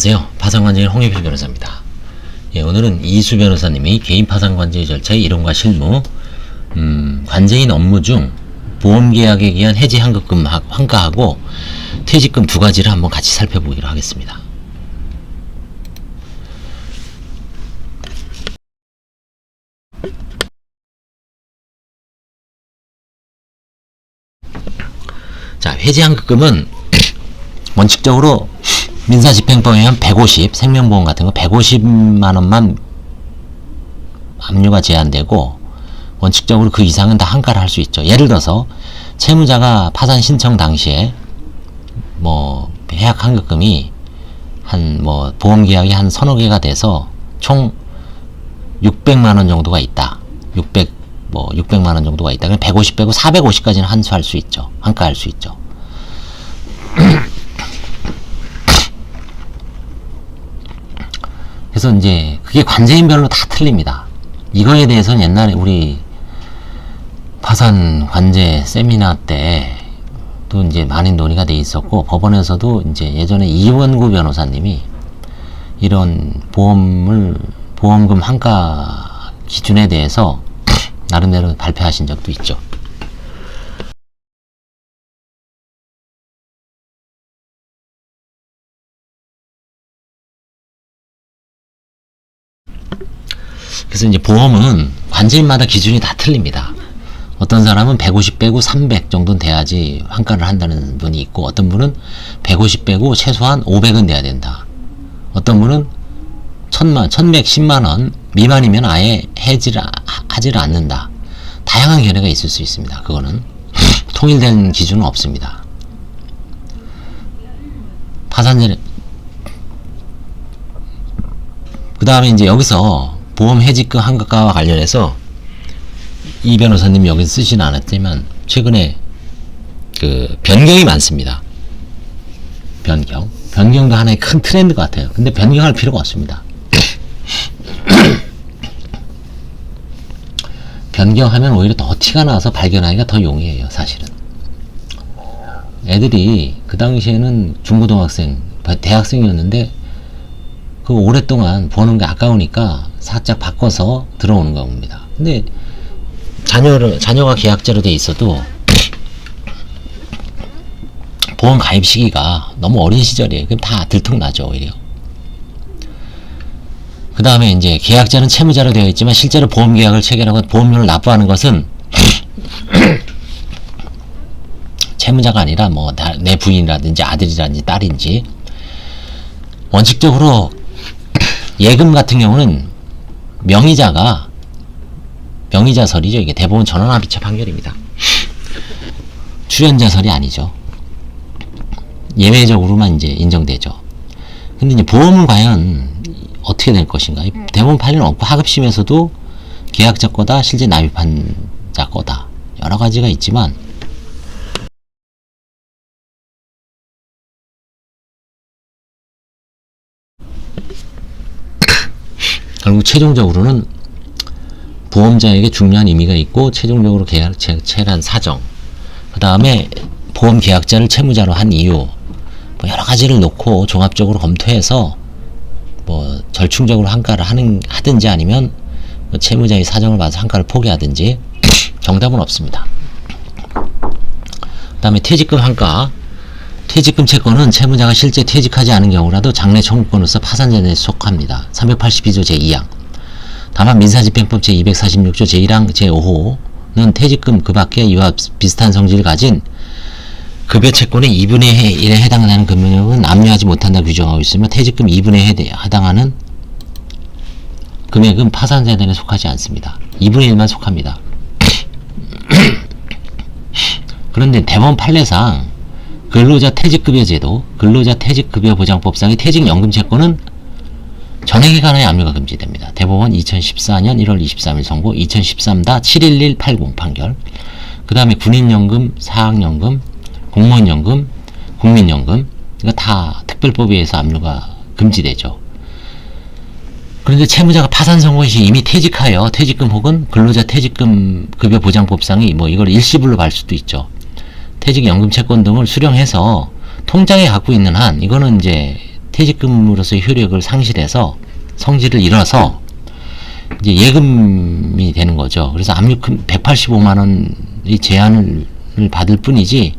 안녕하세요. 파산관제인 홍혜필 변호사입니다. 예, 오늘은 이수 변호사님이 개인 파산관제 절차의 이론과 실무, 관제인 업무 중 보험계약에 기한 해지 환급금 환가하고 퇴직금 두 가지를 한번 같이 살펴보기로 하겠습니다. 자, 해지 환급금은 원칙적으로 민사집행법에 의한 150, 생명보험 같은 거 150만원만 압류가 제한되고 원칙적으로 그 이상은 다 환가를 할 수 있죠. 예를 들어서 채무자가 파산 신청 당시에 뭐 해약 환급금이 한 뭐 보험계약이 한 서너 개가 돼서 총 600만원 정도가 있다. 600만원 정도가 있다. 그럼 150 빼고 450까지는 환수할 수 있죠. 환가할 수 있죠. 그래서 이제 그게 관제인별로 다 틀립니다. 이거에 대해서는 옛날에 우리 파산 관제 세미나 때도 이제 많은 논의가 돼 있었고, 법원에서도 이제 예전에 이원구 변호사님이 이런 보험금 환가 기준에 대해서 나름대로 발표하신 적도 있죠. 그래서 이제 보험은 관제인마다 기준이 다 틀립니다. 어떤 사람은 150 빼고 300 정도는 돼야지 환가를 한다는 분이 있고, 어떤 분은 150 빼고 최소한 500은 돼야 된다. 어떤 분은 1110만원 미만이면 아예 해지를 하지를 않는다. 다양한 견해가 있을 수 있습니다. 그거는 통일된 기준은 없습니다. 파산제 그 다음에 이제 여기서 보험 해지금 환급가와 관련해서 이 변호사님이 여기 쓰지는 않았지만 최근에 그 변경이 많습니다. 변경도 하나의 큰 트렌드 같아요. 근데 변경할 필요가 없습니다. 변경하면 오히려 더 티가 나서 발견하기가 더 용이해요. 사실은 애들이 그 당시에는 중고등학생, 대학생이었는데 그 오랫동안 버는 게 아까우니까 살짝 바꿔서 들어오는 겁니다. 근데 자녀가 계약자로 돼 있어도 보험 가입 시기가 너무 어린 시절이에요. 그럼 다 들통나죠, 오히려. 그 다음에 이제 계약자는 채무자로 되어 있지만 실제로 보험 계약을 체결하고 보험료를 납부하는 것은 채무자가 아니라 뭐 내 부인이라든지 아들이라든지 딸인지. 원칙적으로 예금 같은 경우는 명의자설이죠. 이게 대부분 전원합의체 판결입니다. 출연자설이 아니죠. 예외적으로만 이제 인정되죠. 근데 이제 보험은 과연 어떻게 될 것인가? 대부분 판례는 없고, 하급심에서도 계약자 거다, 실제 납입한 자 거다, 여러 가지가 있지만 결국 최종적으로는 보험자에게 중요한 의미가 있고, 최종적으로 계약을 체결한 사정, 그 다음에 보험 계약자를 채무자로 한 이유, 뭐 여러 가지를 놓고 종합적으로 검토해서 뭐 절충적으로 환가를 하든지 아니면 뭐 채무자의 사정을 봐서 환가를 포기하든지 정답은 없습니다. 그 다음에 퇴직금 환가. 퇴직금 채권은 채무자가 실제 퇴직하지 않은 경우라도 장래 청구권으로서 파산제도에 속합니다. 382조 제2항. 다만 민사집행법 제246조 제1항 제5호는 퇴직금 그 밖에 이와 비슷한 성질을 가진 급여 채권의 2분의 1에 해당하는 금액은 압류하지 못한다 규정하고 있으며, 퇴직금 2분의 1에 해당하는 금액은 파산제도에 속하지 않습니다. 2분의 1만 속합니다. 그런데 대법원 판례상 근로자 퇴직급여 제도, 근로자 퇴직급여 보장법상의 퇴직연금 채권은 전액에 관하여 압류가 금지됩니다. 대법원 2014년 1월 23일 선고, 2013-71180 판결. 그 다음에 군인연금, 사학연금, 공무원연금, 국민연금, 이거 다 특별법에 의해서 압류가 금지되죠. 그런데 채무자가 파산 선고 시 이미 퇴직하여 퇴직금 혹은 근로자 퇴직금 급여 보장법상의 뭐 이걸 일시불로 발 수도 있죠. 퇴직연금 채권 등을 수령해서 통장에 갖고 있는 한, 이거는 이제 퇴직금으로서의 효력을 상실해서 성질을 잃어서 이제 예금이 되는 거죠. 그래서 압류금 185만 원의 제한을 받을 뿐이지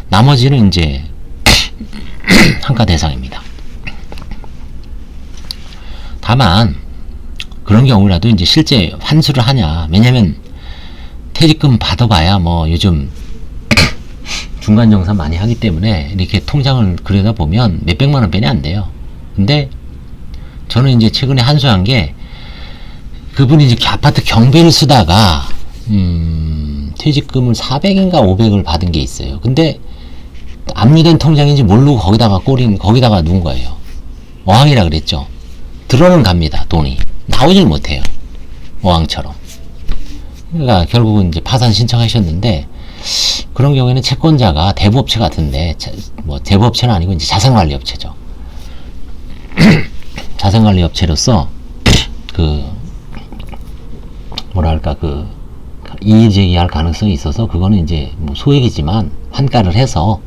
나머지는 이제 한가 대상입니다. 다만 그런 경우라도 이제 실제 환수를 하냐. 왜냐면 퇴직금 받아봐야 뭐 요즘 중간정산 많이 하기 때문에 이렇게 통장을 들여다보면 몇백만 원뿐이 안 돼요. 근데 저는 이제 최근에 한수한 게 그분이 이제 아파트 경비를 쓰다가 퇴직금을 400인가 500을 받은 게 있어요. 근데 압류된 통장인지 모르고 거기다가 누운 거예요. 어항이라 그랬죠. 들어는 갑니다. 돈이 나오질 못해요. 어항처럼. 그러니까 결국은 이제 파산 신청하셨는데 그런 경우에는 채권자가 대부업체 같은데 뭐 대부업체는 아니고 이제 자산관리업체죠. 자산관리업체로서 그 뭐랄까 그 이의 제기할 가능성이 있어서 그거는 이제 뭐 소액이지만 환가를 해서